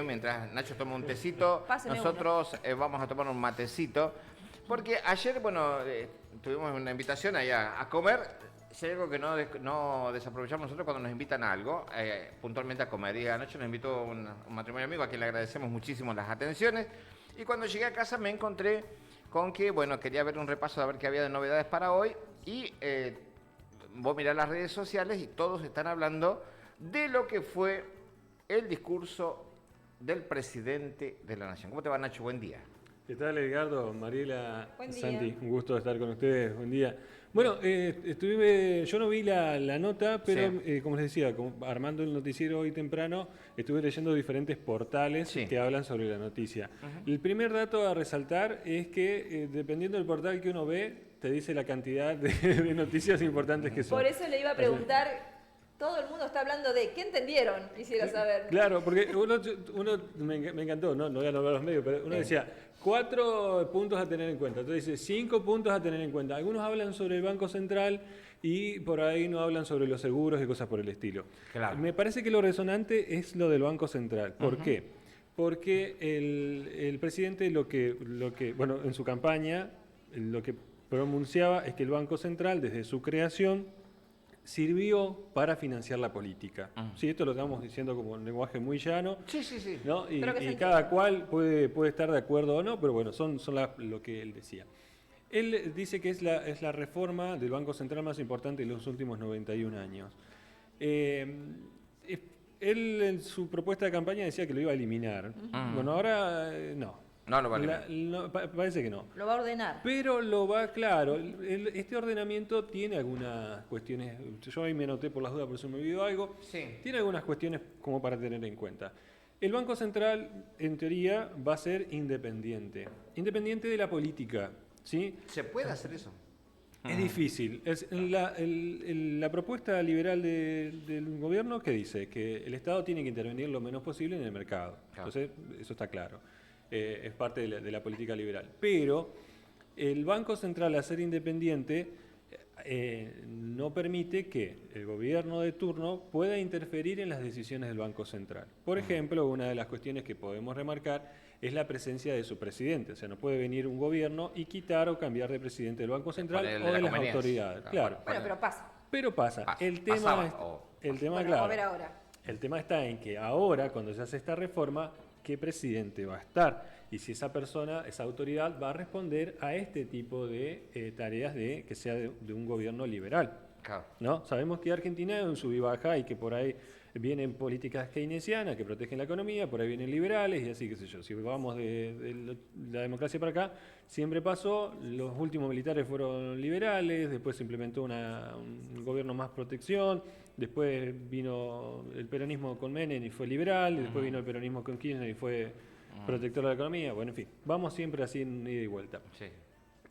Mientras Nacho toma un tecito, Páseme nosotros vamos a tomar un matecito. Porque ayer, bueno, tuvimos una invitación allá a comer. Si hay algo que no desaprovechamos nosotros cuando nos invitan a algo, puntualmente a comer. Y anoche nos invitó un matrimonio amigo a quien le agradecemos muchísimo las atenciones. Y cuando llegué a casa me encontré con que, bueno, quería ver un repaso de ver qué había de novedades para hoy. Y vos mirás las redes sociales y todos están hablando de lo que fue el discurso del presidente de la Nación. ¿Cómo te va, Nacho? Buen día. ¿Qué tal, Edgardo? Mariela, Buen día. Santi, un gusto estar con ustedes. Buen día. Bueno, yo no vi la nota, pero Sí. como les decía, armando el noticiero hoy temprano, estuve leyendo diferentes portales Sí. que hablan sobre la noticia. El primer dato a resaltar es que dependiendo del portal que uno ve, te dice la cantidad de noticias importantes que son. Por eso le iba a preguntar, todo el mundo está hablando de, ¿qué entendieron? Quisiera saber. Claro, porque uno me encantó, no voy a nombrar los medios, pero uno decía 4 puntos a tener en cuenta. Entonces dice 5 puntos a tener en cuenta. Algunos hablan sobre el Banco Central y por ahí no hablan sobre los seguros y cosas por el estilo. Claro. Me parece que lo resonante es lo del Banco Central. ¿Por qué? Porque el presidente bueno, en su campaña lo que pronunciaba es que el Banco Central, desde su creación, sirvió para financiar la política. Sí, esto lo estamos diciendo como un lenguaje muy llano, Sí. ¿no? Y Pero que se cada entienda. cual puede estar de acuerdo o no, pero bueno, son lo que él decía. Él dice que es la reforma del Banco Central más importante de los últimos 91 años. Él en su propuesta de campaña decía que lo iba a eliminar. Bueno, ahora no. No lo va a eliminar. Parece que no. Lo va a ordenar. Pero claro, este ordenamiento tiene algunas cuestiones, yo ahí me anoté por las dudas, por eso me olvidó algo, Sí. tiene algunas cuestiones como para tener en cuenta. El Banco Central, en teoría, va a ser independiente de la política, ¿sí? ¿Se puede hacer eso? Es difícil. La propuesta liberal del gobierno, ¿qué dice? Que el Estado tiene que intervenir lo menos posible en el mercado. Claro. Entonces, eso está claro. Es parte de la política liberal. Pero el Banco Central, al ser independiente, no permite que el gobierno de turno pueda interferir en las decisiones del Banco Central. Por ejemplo, una de las cuestiones que podemos remarcar es la presencia de su presidente. O sea, no puede venir un gobierno y quitar o cambiar de presidente del Banco Central Ponerle o de la las conveniencia. autoridades. Claro. Bueno, pero pasa. Pero pasa. Pasaba, El tema, Bueno, claro. a ver ahora. El tema está en que ahora, cuando se hace esta reforma, ¿qué presidente va a estar? Y si esa persona, esa autoridad, va a responder a este tipo de tareas de que sea de un gobierno liberal. Claro. ¿No? Sabemos que Argentina es un sub y baja y que por ahí vienen políticas keynesianas que protegen la economía, por ahí vienen liberales y así, qué sé yo. Si vamos de la democracia para acá, siempre pasó, los últimos militares fueron liberales, después se implementó un gobierno más protección, después vino el peronismo con Menem y fue liberal, y después vino el peronismo con Kirchner y fue protector de la economía. Bueno, en fin, vamos siempre así en ida y vuelta. Sí.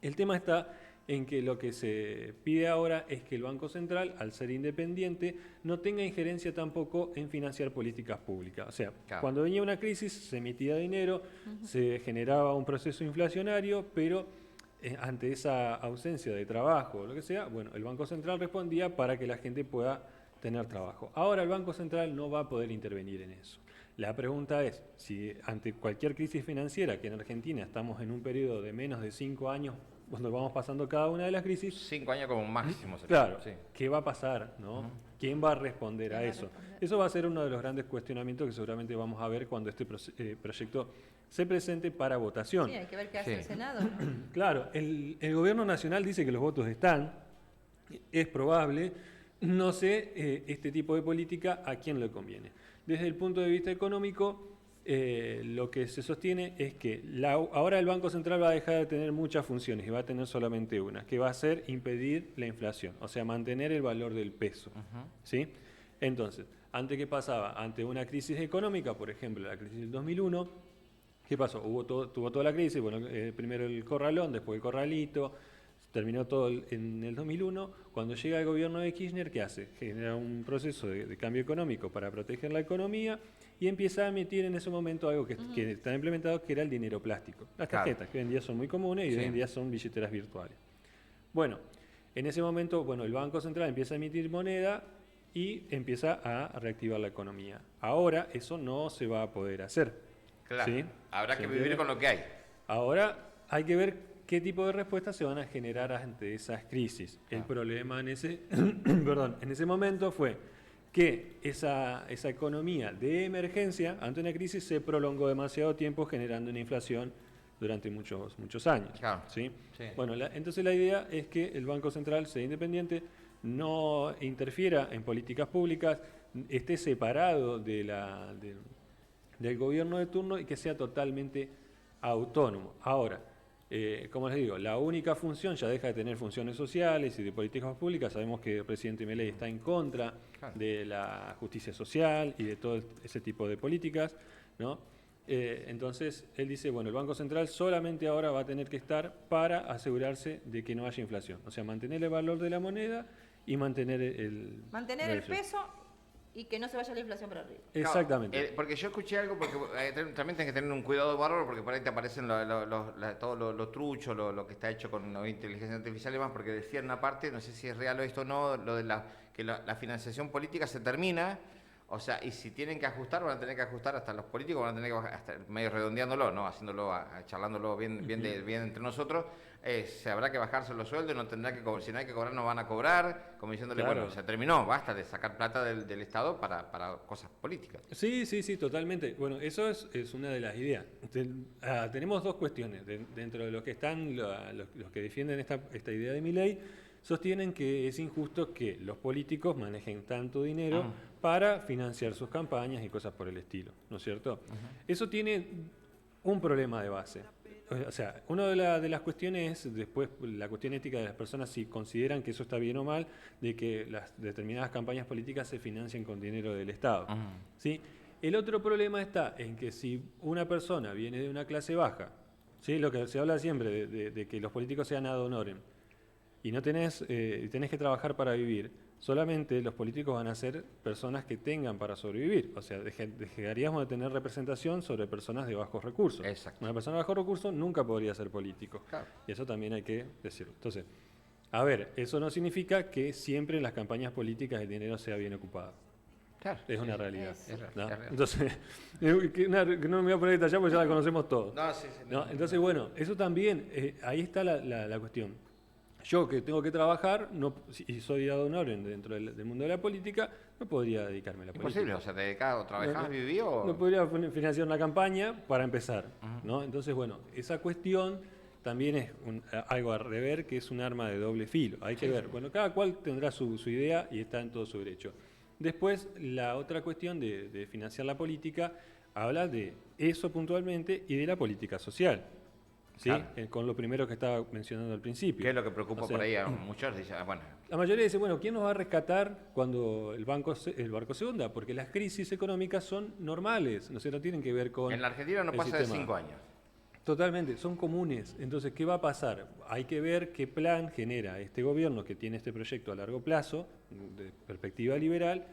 El tema está en que lo que se pide ahora es que el Banco Central, al ser independiente, no tenga injerencia tampoco en financiar políticas públicas. O sea, Claro. cuando venía una crisis se emitía dinero, se generaba un proceso inflacionario, pero ante esa ausencia de trabajo o lo que sea, bueno, el Banco Central respondía para que la gente pueda tener trabajo. Ahora el Banco Central no va a poder intervenir en eso. La pregunta es, si ante cualquier crisis financiera, que en Argentina estamos en un periodo de menos de 5 años, cuando vamos pasando cada una de las crisis, 5 años como máximo. claro, Sí. ¿qué va a pasar? ¿No? ¿Quién va a responder a ¿Quién va a eso? responder? Eso va a ser uno de los grandes cuestionamientos que seguramente vamos a ver cuando este proyecto se presente para votación. Sí, hay que ver qué hace Sí. el Senado, ¿no? Claro, el gobierno nacional dice que los votos están, es probable, no sé este tipo de política a quién le conviene. Desde el punto de vista económico, lo que se sostiene es que ahora el Banco Central va a dejar de tener muchas funciones y va a tener solamente una, que va a ser impedir la inflación, o sea, mantener el valor del peso. ¿Sí? Entonces, ¿ante qué pasaba? Ante una crisis económica, por ejemplo, la crisis del 2001, ¿qué pasó? Tuvo toda la crisis, bueno, primero el corralón, después el corralito, terminó todo en el 2001. Cuando llega el gobierno de Kirchner, ¿qué hace? Genera un proceso de cambio económico para proteger la economía y empieza a emitir en ese momento algo que está implementado, que era el dinero plástico. Las Claro. tarjetas, que hoy en día son muy comunes y Sí. hoy en día son billeteras virtuales. Bueno, en ese momento, bueno, el Banco Central empieza a emitir moneda y empieza a reactivar la economía. Ahora eso no se va a poder hacer. Claro, ¿sí? habrá ¿Se que vivir entiende? con lo que hay. Ahora hay que ver qué tipo de respuestas se van a generar ante esas crisis. El problema en ese, perdón, en ese momento fue que esa economía de emergencia ante una crisis se prolongó demasiado tiempo generando una inflación durante muchos años. Claro. ¿sí? Sí. Bueno, entonces la idea es que el Banco Central sea independiente, no interfiera en políticas públicas, esté separado del gobierno de turno y que sea totalmente autónomo. Ahora, como les digo, la única función ya deja de tener funciones sociales y de políticas públicas. Sabemos que el presidente Milei está en contra de la justicia social y de todo ese tipo de políticas, ¿no? Entonces, él dice, bueno, el Banco Central solamente ahora va a tener que estar para asegurarse de que no haya inflación. O sea, mantener el valor de la moneda y mantener el peso y que no se vaya la inflación para arriba. Exactamente. Claro, porque yo escuché algo, porque también tienes que tener un cuidado bárbaro, porque por ahí te aparecen todo lo trucho, lo que está hecho con la inteligencia artificial y demás, porque decía en una parte, no sé si es real o esto o no, lo de que la financiación política se termina. O sea, y si tienen que ajustar, van a tener que ajustar hasta los políticos, van a tener que bajar, hasta medio redondeándolo, ¿no? Haciéndolo, charlándolo bien entre nosotros, se habrá que bajarse los sueldos, no tendrá que si no hay que cobrar, no van a cobrar, como diciéndole, Claro. bueno, se terminó, basta de sacar plata del Estado para cosas políticas. Sí, totalmente. Bueno, eso es una de las ideas. Tenemos dos cuestiones. Dentro de los que están, los que defienden esta idea de Milei, sostienen que es injusto que los políticos manejen tanto dinero para financiar sus campañas y cosas por el estilo, ¿no es cierto? Eso tiene un problema de base. O sea, una de las cuestiones es después la cuestión ética de las personas, si consideran que eso está bien o mal, de que las determinadas campañas políticas se financien con dinero del Estado. ¿Sí? El otro problema está en que si una persona viene de una clase baja, ¿sí? Lo que se habla siempre de que los políticos sean ad honorem, y no tenés que trabajar para vivir, solamente los políticos van a ser personas que tengan para sobrevivir. O sea, dejaríamos de tener representación sobre personas de bajos recursos. Exacto. Una persona de bajos recursos nunca podría ser político. Claro. Y eso también hay que decirlo. Entonces, a ver, eso no significa que siempre en las campañas políticas el dinero sea bien ocupado. Claro. Es una realidad. Es real, ¿no? es real. Entonces, que no me voy a poner a detallar porque ya la conocemos todos. No, sí. ¿No? Entonces, bueno, eso también, ahí está la cuestión. Yo que tengo que trabajar y soy ad honorem dentro del mundo de la política, no podría dedicarme a la Imposible, política. o sea, te dedicás o trabajás, No, vivís o... No podría financiar una campaña para empezar, ¿no? Entonces, bueno, esa cuestión también es algo a rever, que es un arma de doble filo. Hay que ver, bueno, cada cual tendrá su idea y está en todo su derecho. Después, la otra cuestión de financiar la política habla de eso puntualmente y de la política social. ¿Sí? Claro. Con lo primero que estaba mencionando al principio. ¿Qué es lo que preocupa O sea, por ahí a muchos? Dicen, bueno, la mayoría dice, bueno, ¿quién nos va a rescatar cuando el barco se hunda? Porque las crisis económicas son normales, no tienen que ver con... en la Argentina no el pasa sistema. de 5 años. Totalmente, son comunes. Entonces, ¿qué va a pasar? Hay que ver qué plan genera este gobierno que tiene este proyecto a largo plazo, de perspectiva liberal,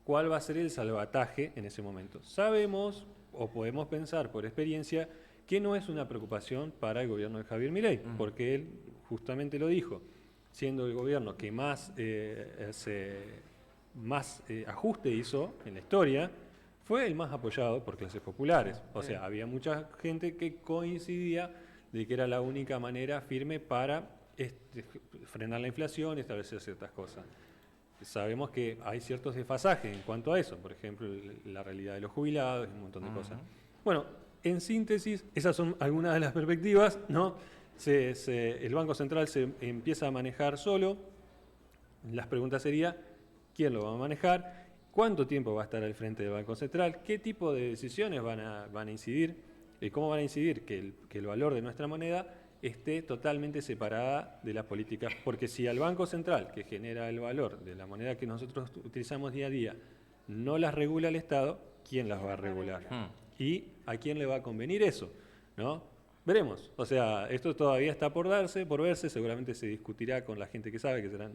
cuál va a ser el salvataje en ese momento. Sabemos, o podemos pensar por experiencia, que no es una preocupación para el gobierno de Javier Milei, porque él justamente lo dijo, siendo el gobierno que más ajuste hizo en la historia, fue el más apoyado por clases populares. O sea, había mucha gente que coincidía de que era la única manera firme para frenar la inflación y establecer ciertas cosas. Sabemos que hay ciertos desfasajes en cuanto a eso, por ejemplo, la realidad de los jubilados y un montón de cosas. Bueno, en síntesis, esas son algunas de las perspectivas, ¿no? El Banco Central se empieza a manejar solo. Las preguntas serían, ¿quién lo va a manejar? ¿Cuánto tiempo va a estar al frente del Banco Central? ¿Qué tipo de decisiones van a incidir? ¿Cómo van a incidir que el valor de nuestra moneda esté totalmente separada de las políticas? Porque si al Banco Central, que genera el valor de la moneda que nosotros utilizamos día a día, no las regula el Estado, ¿quién las va a regular? ¿Y a quién le va a convenir eso? ¿No? Veremos. O sea, esto todavía está por verse, seguramente se discutirá con la gente que sabe, que serán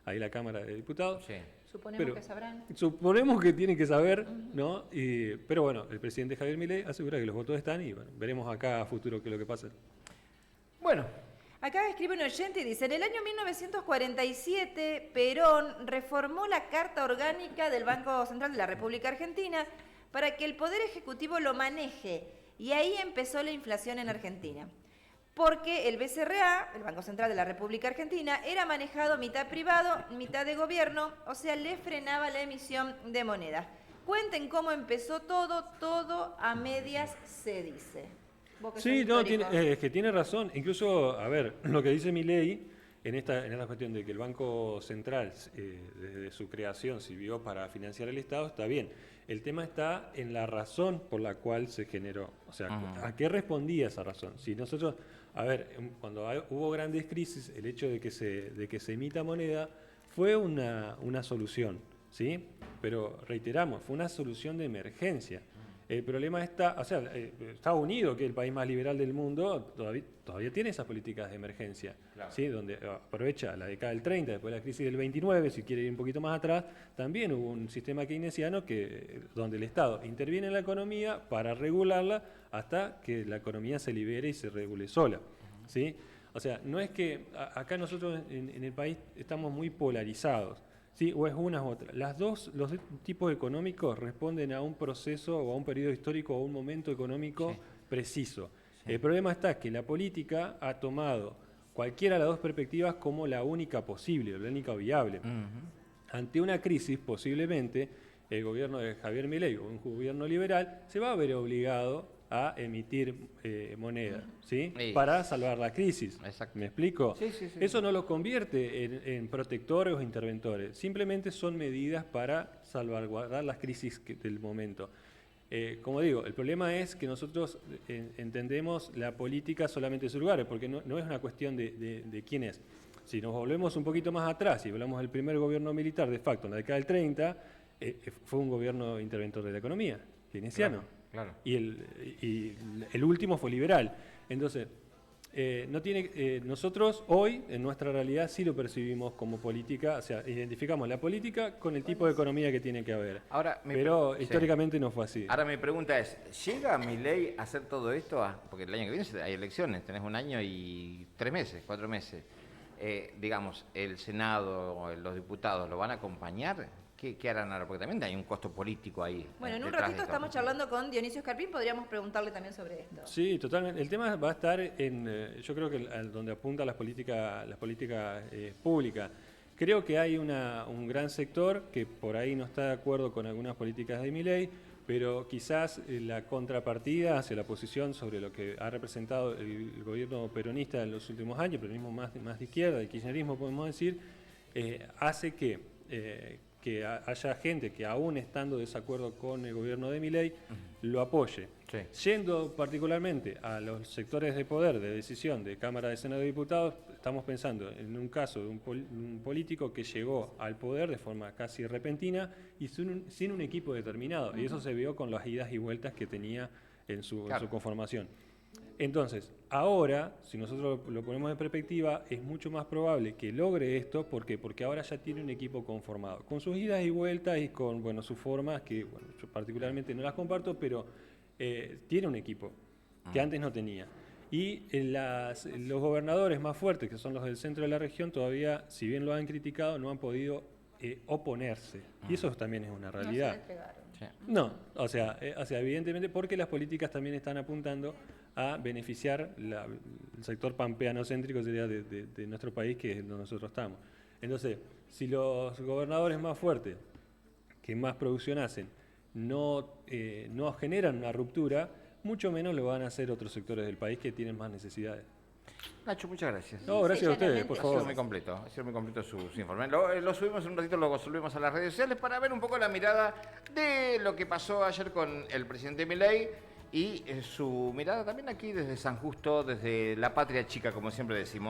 ahí la Cámara de Diputados. Sí. Suponemos que sabrán. Suponemos que tienen que saber, ¿no? Pero bueno, el presidente Javier Milei asegura que los votos están y bueno, veremos acá a futuro qué es lo que pasa. Bueno, Acá escribe un oyente y dice, en el año 1947, Perón reformó la Carta Orgánica del Banco Central de la República Argentina para que el Poder Ejecutivo lo maneje. Y ahí empezó la inflación en Argentina. Porque el BCRA, el Banco Central de la República Argentina, era manejado mitad privado, mitad de gobierno, o sea, le frenaba la emisión de monedas. Cuenten cómo empezó todo a medias se dice. Sí, no, es que tiene razón. Incluso, a ver, lo que dice Milei en esta cuestión de que el Banco Central, desde su creación, sirvió para financiar el Estado, está bien. El tema está en la razón por la cual se generó. O sea, ¿a qué respondía esa razón? Si nosotros, a ver, cuando hubo grandes crisis, el hecho de que se emita moneda fue una solución, ¿sí? Pero reiteramos, fue una solución de emergencia. El problema está, o sea, Estados Unidos, que es el país más liberal del mundo, todavía tiene esas políticas de emergencia, claro. ¿Sí? Donde aprovecha la década del 30, después de la crisis del 29, si quiere ir un poquito más atrás, también hubo un sistema keynesiano donde el Estado interviene en la economía para regularla hasta que la economía se libere y se regule sola, ¿sí? O sea, no es que acá nosotros en el país estamos muy polarizados. Sí, o es una u otra. Los dos tipos económicos responden a un proceso o a un periodo histórico o a un momento económico preciso. Sí. El problema está que la política ha tomado cualquiera de las dos perspectivas como la única posible, la única viable. Ante una crisis, posiblemente, el gobierno de Javier Milei o un gobierno liberal se va a ver obligado a emitir moneda, ¿sí? Para salvar la crisis. Exacto. ¿Me explico? Sí. Eso no lo convierte en protectores o interventores, simplemente son medidas para salvaguardar las crisis del momento. Como digo, el problema es que nosotros entendemos la política solamente en sus lugares, porque no es una cuestión de quién es. Si nos volvemos un poquito más atrás y hablamos del primer gobierno militar de facto en la década del 30, fue un gobierno interventor de la economía, keynesiano. Claro. Y el último fue liberal. Entonces, nosotros hoy, en nuestra realidad, sí lo percibimos como política, o sea, identificamos la política con el tipo de economía que tiene que haber. Ahora, pero históricamente no fue así. Ahora mi pregunta es, ¿llega Milei a hacer todo esto? Porque el año que viene hay elecciones, tenés 1 año y 3 meses, 4 meses. Digamos, ¿el Senado, los diputados lo van a acompañar? ¿Qué harán ahora? Porque también hay un costo político ahí. Bueno, en un ratito estamos charlando con Dionisio Escarpín, podríamos preguntarle también sobre esto. Sí, totalmente. El tema va a estar yo creo que donde apunta las políticas públicas. Creo que hay un gran sector que por ahí no está de acuerdo con algunas políticas de Milei, pero quizás la contrapartida hacia la posición sobre lo que ha representado el gobierno peronista en los últimos años, peronismo más de izquierda, el kirchnerismo podemos decir, hace que haya gente que aún estando de desacuerdo con el gobierno de Milei, lo apoye. Sí. Yendo particularmente a los sectores de poder, de decisión, de Cámara de Senado de Diputados, estamos pensando en un caso de un político que llegó al poder de forma casi repentina y sin un equipo determinado. Y eso se vio con las idas y vueltas que tenía en su conformación. Entonces, ahora, si nosotros lo ponemos en perspectiva, es mucho más probable que logre esto. ¿Por qué? Porque ahora ya tiene un equipo conformado, con sus idas y vueltas y con sus formas, que yo particularmente no las comparto, pero tiene un equipo que antes no tenía. Y los gobernadores más fuertes, que son los del centro de la región, todavía, si bien lo han criticado, no han podido oponerse. Y eso también es una realidad. No se despegaron. No, o sea, evidentemente porque las políticas también están apuntando a beneficiar el sector pampeano-céntrico sería de nuestro país, que es donde nosotros estamos. Entonces, si los gobernadores más fuertes, que más producción hacen, no generan una ruptura, mucho menos lo van a hacer otros sectores del país que tienen más necesidades. Nacho, muchas gracias. No, gracias a ustedes, por favor. Ha sido muy completo su informe. Lo subimos en un ratito, lo subimos a las redes sociales para ver un poco la mirada de lo que pasó ayer con el presidente Milei y su mirada también aquí desde San Justo, desde la patria chica, como siempre decimos.